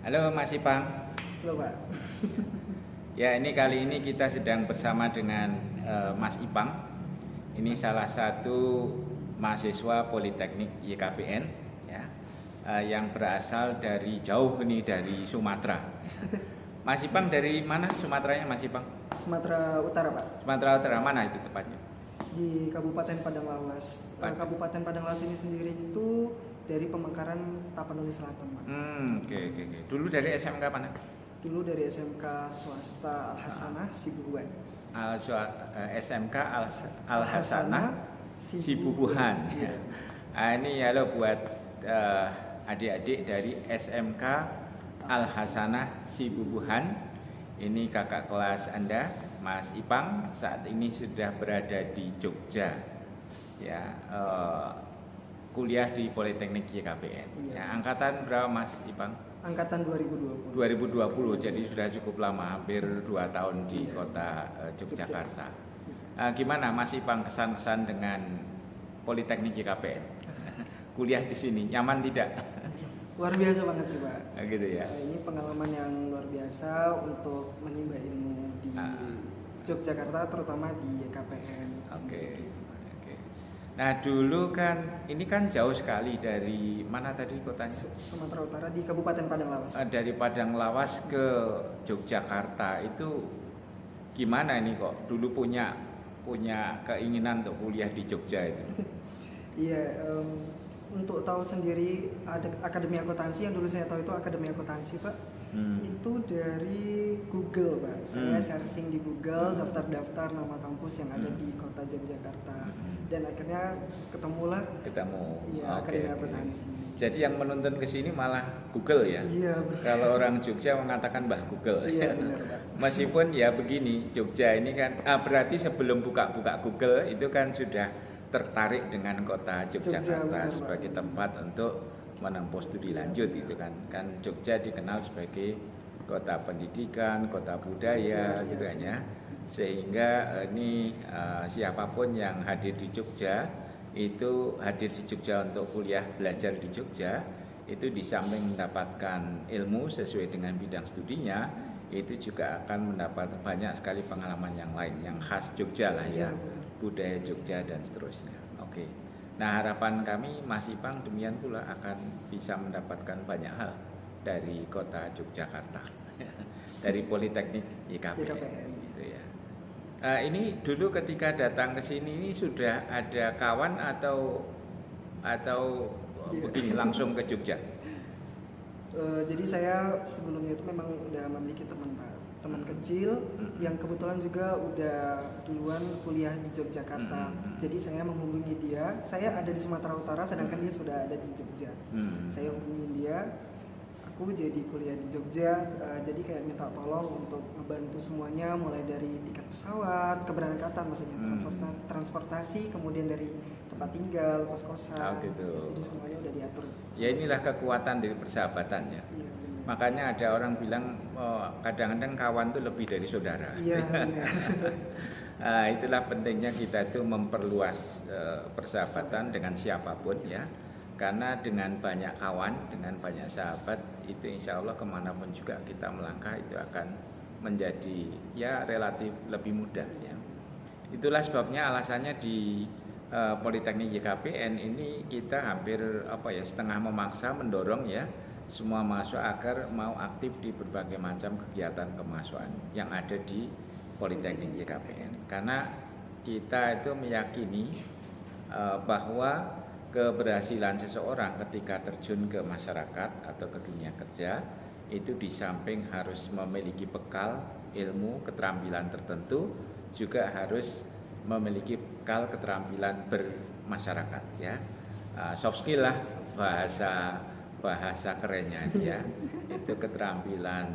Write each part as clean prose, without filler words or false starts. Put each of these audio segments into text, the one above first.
Halo Mas Ipang. Halo Pak. Ya, ini kali ini kita sedang bersama dengan Mas Ipang. Ini salah satu mahasiswa Politeknik YKPN ya, yang berasal dari jauh ini dari Sumatera. Mas Ipang dari mana Sumateranya Mas Ipang? Sumatera Utara Pak. Sumatera Utara mana itu tepatnya? Di Kabupaten Padang Lawas. Kabupaten Padang Lawas ini sendiri itu dari Pemekaran Tapanuli Selatan Pak. Oke. Dulu dari SMK mana? Dulu dari SMK swasta Al Hasanah Sibuhuan. SMK Al Hasanah Sibuhuan. Iya. Ini halo buat adik-adik dari SMK Al Hasanah Sibuhuan. Ini kakak kelas Anda, Mas Ipang, saat ini sudah berada di Jogja. Ya, kuliah di Politeknik YKPN. Iya. Ya, angkatan berapa Mas Ipang? Angkatan 2020. 2020, jadi sudah cukup lama, hampir 2 tahun di kota Yogyakarta. Gimana Mas Ipang kesan-kesan dengan Politeknik YKPN? Kuliah di sini nyaman tidak? Luar biasa banget sih Pak. Gitu ya. Ini pengalaman yang luar biasa untuk menimba ilmu di Yogyakarta, terutama di YKPN. Oke. Nah dulu kan ini kan jauh sekali dari mana tadi kotanya? Sumatera Utara di Kabupaten Padang Lawas. Dari Padang Lawas ke Yogyakarta itu gimana ini kok dulu punya keinginan untuk kuliah di Jogja itu? Iya, untuk tahu sendiri ada Akademi Akuntansi yang dulu saya tahu itu Akademi Akuntansi Pak. Itu dari Google Pak. Saya searching di Google daftar-daftar nama kampus yang ada di kota Yogyakarta dan akhirnya ketemu. Iya, Akademi Akuntansi. Jadi yang menuntun ke sini malah Google ya? Iya. Kalau orang Jogja mengatakan Mbah Google. Iya benar Pak. Meskipun ya begini, Jogja ini kan berarti sebelum buka Google itu kan sudah tertarik dengan kota Yogyakarta sebagai tempat untuk menempuh studi lanjut itu kan Jogja dikenal sebagai kota pendidikan, kota budaya gitu kan ya, sehingga ini siapapun yang hadir di Jogja itu hadir di Jogja untuk kuliah belajar di Jogja itu di samping mendapatkan ilmu sesuai dengan bidang studinya itu juga akan mendapat banyak sekali pengalaman yang lain yang khas Jogja lah ya, budaya Jogja dan seterusnya. Oke. Nah harapan kami Mas Ipang demikian pula akan bisa mendapatkan banyak hal dari kota Yogyakarta, dari Politeknik YKPN. Gitu ya. Ini dulu ketika datang ke sini ini sudah ada kawan atau begini langsung ke Jogja? Jadi saya sebelumnya itu memang udah memiliki teman Pak, teman kecil yang kebetulan juga udah duluan kuliah di Yogyakarta. Jadi saya menghubungi dia. Saya ada di Sumatera Utara, sedangkan dia sudah ada di Jogja. Saya hubungi dia. Aku jadi kuliah di Jogja. Jadi kayak minta tolong untuk membantu semuanya, mulai dari tiket pesawat, keberangkatan, maksudnya transportasi, kemudian dari tempat tinggal, kos-kosan. Gitu. Jadi semuanya udah diatur. Ya inilah kekuatan dari persahabatan ya. Iya, makanya ada orang bilang kadang-kadang kawan itu lebih dari saudara. Iya. Itulah pentingnya kita itu memperluas persahabatan dengan siapapun ya. Karena dengan banyak kawan, dengan banyak sahabat itu insya Allah kemanapun juga kita melangkah itu akan menjadi ya relatif lebih mudah ya. Itulah sebabnya alasannya di Politeknik YKPN ini kita hampir setengah memaksa mendorong ya semua mahasiswa agar mau aktif di berbagai macam kegiatan kemahasiswaan yang ada di Politeknik YKPN. Karena kita itu meyakini bahwa keberhasilan seseorang ketika terjun ke masyarakat atau ke dunia kerja itu di samping harus memiliki bekal ilmu, keterampilan tertentu, juga harus memiliki bekal keterampilan bermasyarakat ya. Soft skill lah bahasa kerennya ya. Itu keterampilan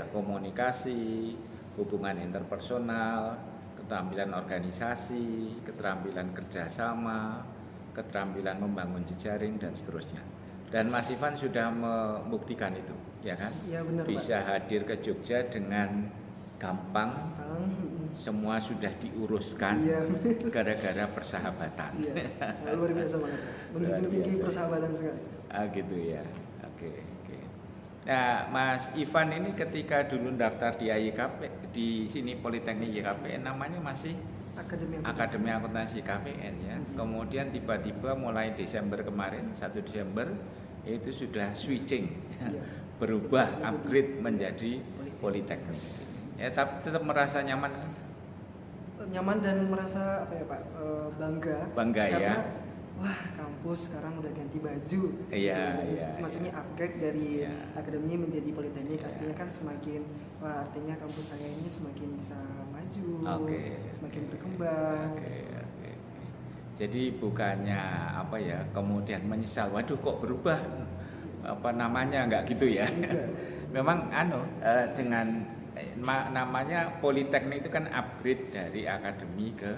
komunikasi, hubungan interpersonal, keterampilan organisasi, keterampilan kerjasama, keterampilan membangun jejaring dan seterusnya. Dan Mas Ivan sudah membuktikan itu, ya kan? Ya, benar, bisa Pak. hadir ke Jogja dengan gampang, semua sudah diuruskan gara-gara persahabatan. Iya, luar biasa banget. Begitu tinggi persahabatan sekali. Gitu ya. Oke. Nah, Mas Ivan ini ketika dulu daftar di IKP di sini Politeknik YKPN namanya masih Akademi Akuntansi KPN ya. Kemudian tiba-tiba mulai Desember kemarin 1 Desember itu sudah switching berubah upgrade menjadi Politeknik. Ya, tapi tetap merasa nyaman kan? Nyaman dan merasa apa ya Pak, bangga karena, ya. Wah, kampus sekarang udah ganti baju. Iya, gitu. iya. Maksudnya upgrade dari akademi menjadi politeknik, artinya kan semakin, artinya kampus saya ini semakin bisa maju, semakin berkembang. Jadi bukannya apa ya, kemudian menyesal, waduh kok berubah apa namanya, enggak gitu ya. Memang dengan namanya Politeknik itu kan upgrade dari akademi ke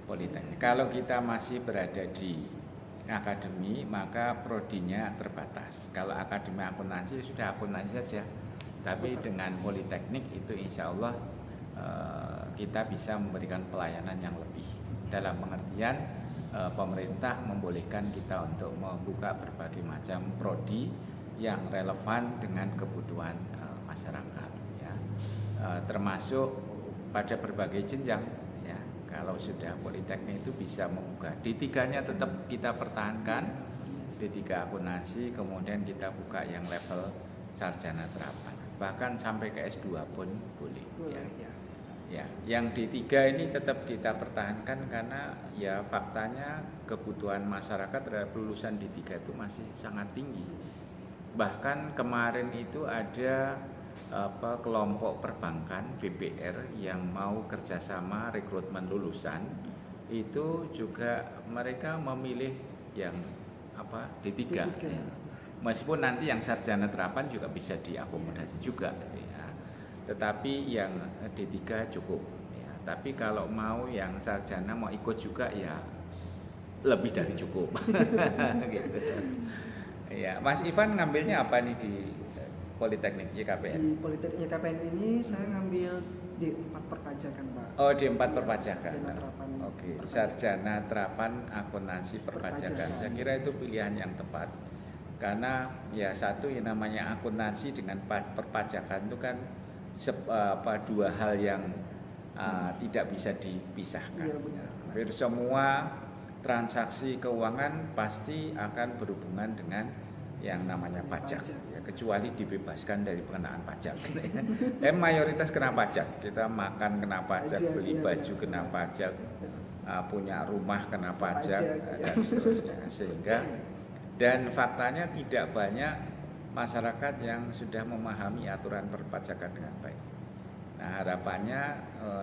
Politeknik. Kalau kita masih berada di akademi maka prodinya terbatas. Kalau akademi akuntansi sudah akuntansi saja. Tapi dengan Politeknik itu insya Allah kita bisa memberikan pelayanan yang lebih. Dalam pengertian pemerintah membolehkan kita untuk membuka berbagai macam prodi yang relevan dengan kebutuhan masyarakat. Ya. Termasuk pada berbagai jenjang. Kalau sudah Politeknik itu bisa membuka D3-nya tetap kita pertahankan, D3 akuntansi, kemudian kita buka yang level sarjana terapan, bahkan sampai ke S2 pun boleh. Ya, yang D3 ini tetap kita pertahankan karena ya faktanya kebutuhan masyarakat terhadap lulusan D3 itu masih sangat tinggi. Bahkan kemarin itu ada kelompok perbankan BPR yang mau kerjasama rekrutmen lulusan itu juga mereka memilih yang D3. Meskipun nanti yang sarjana terapan juga bisa diakomodasi juga ya. Tetapi yang D3 cukup ya. Tapi kalau mau yang sarjana mau ikut juga ya lebih dari cukup. Gitu. Ya, Mas Ivan ngambilnya apa nih di Politeknik YKPN? Di Politeknik YKPN ini saya ngambil D4 perpajakan, Pak. Oh, D4 perpajakan. Oke. Sarjana terapan akuntansi perpajakan. Saya kira itu pilihan yang tepat. Karena ya satu yang namanya akuntansi dengan perpajakan itu kan dua hal yang tidak bisa dipisahkan. Iya, hampir semua transaksi keuangan pasti akan berhubungan dengan yang namanya pajak. Ya, kecuali dibebaskan dari pengenaan pajak. Mayoritas kena pajak. Kita makan kena pajak, beli baju kena pajak, punya rumah kena pajak dan seterusnya. Sehingga dan faktanya tidak banyak masyarakat yang sudah memahami aturan perpajakan dengan baik. Nah, harapannya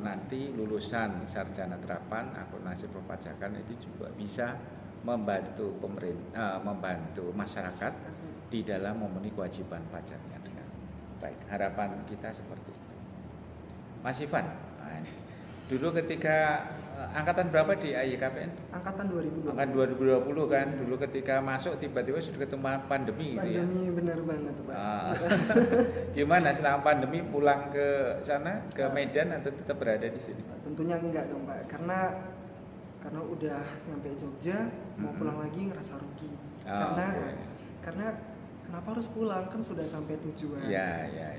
nanti lulusan sarjana terapan akuntansi perpajakan itu juga bisa membantu pemerintah, membantu masyarakat di dalam memenuhi kewajiban pajaknya dengan baik. Harapan kita seperti itu. Mas Ivan, dulu ketika angkatan berapa di YKPN? Angkatan 2020. Angkatan 2020 kan. Dulu ketika masuk tiba-tiba sudah ketemu pandemi gitu ya. Pandemi benar banget, Pak. Gimana selama pandemi pulang ke sana ke Medan atau tetap berada di sini? Tentunya enggak dong, Pak. Karena udah sampai Jogja mau pulang lagi ngerasa rugi. Karena kenapa harus pulang, kan sudah sampai tujuan.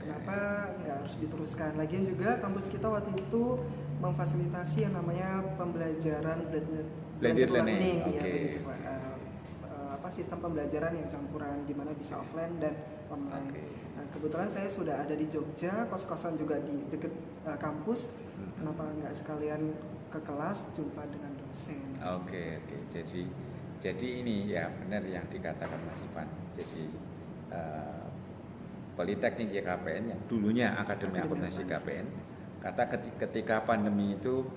Kenapa nggak harus diteruskan? Lagian juga kampus kita waktu itu memfasilitasi yang namanya pembelajaran blended learning. Begitu, Pak. Sistem pembelajaran yang campuran di mana bisa offline dan online. Nah, kebetulan saya sudah ada di Jogja, kos-kosan juga di dekat kampus. Kenapa nggak sekalian ke kelas jumpa dengan dosen? Jadi ini ya benar yang dikatakan Mas Ivan. Jadi Politeknik YKPN yang dulunya Akademi Akuntansi KPN, kata ketika pandemi itu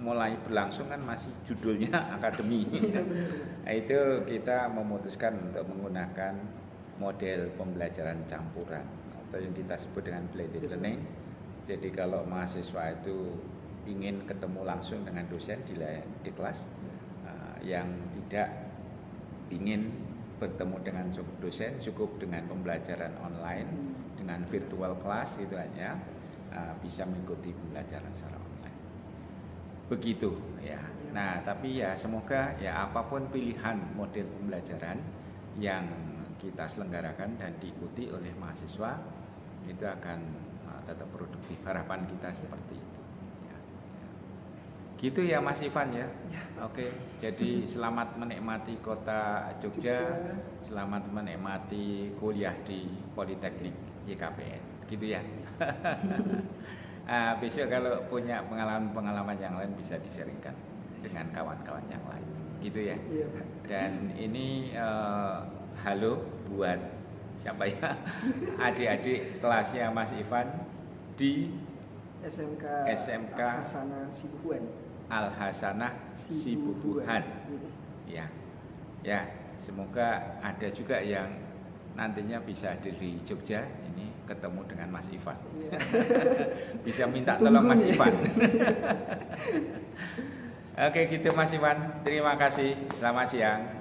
mulai berlangsung kan masih judulnya akademi. Nah, itu kita memutuskan untuk menggunakan model pembelajaran campuran atau yang kita sebut dengan blended learning. Jadi kalau mahasiswa itu ingin ketemu langsung dengan dosen di kelas, yang tidak ingin bertemu dengan dosen cukup dengan pembelajaran online dengan virtual class gitu aja, bisa mengikuti pembelajaran secara online. Begitu ya. Nah, tapi ya semoga ya apapun pilihan model pembelajaran yang kita selenggarakan dan diikuti oleh mahasiswa itu akan tetap produktif. Harapan kita seperti itu. Ya. Gitu ya Mas Ivan ya. Oke, jadi selamat menikmati kota Jogja, selamat menikmati kuliah di Politeknik YKPN. Gitu ya. Besok kalau punya pengalaman-pengalaman yang lain bisa di-sharingkan dengan kawan-kawan yang lain. Gitu ya. Dan ini halo buat siapa ya? Adik-adik kelasnya Mas Ivan di SMK Al-Hasanah Sibubuhan. Al-Hasanah Sibubuhan. Ya. Ya, semoga ada juga yang nantinya bisa dari Jogja ini ketemu dengan Mas Ivan. Bisa minta tolong Mas Ivan. Oke gitu Mas Ivan. Terima kasih. Selamat siang.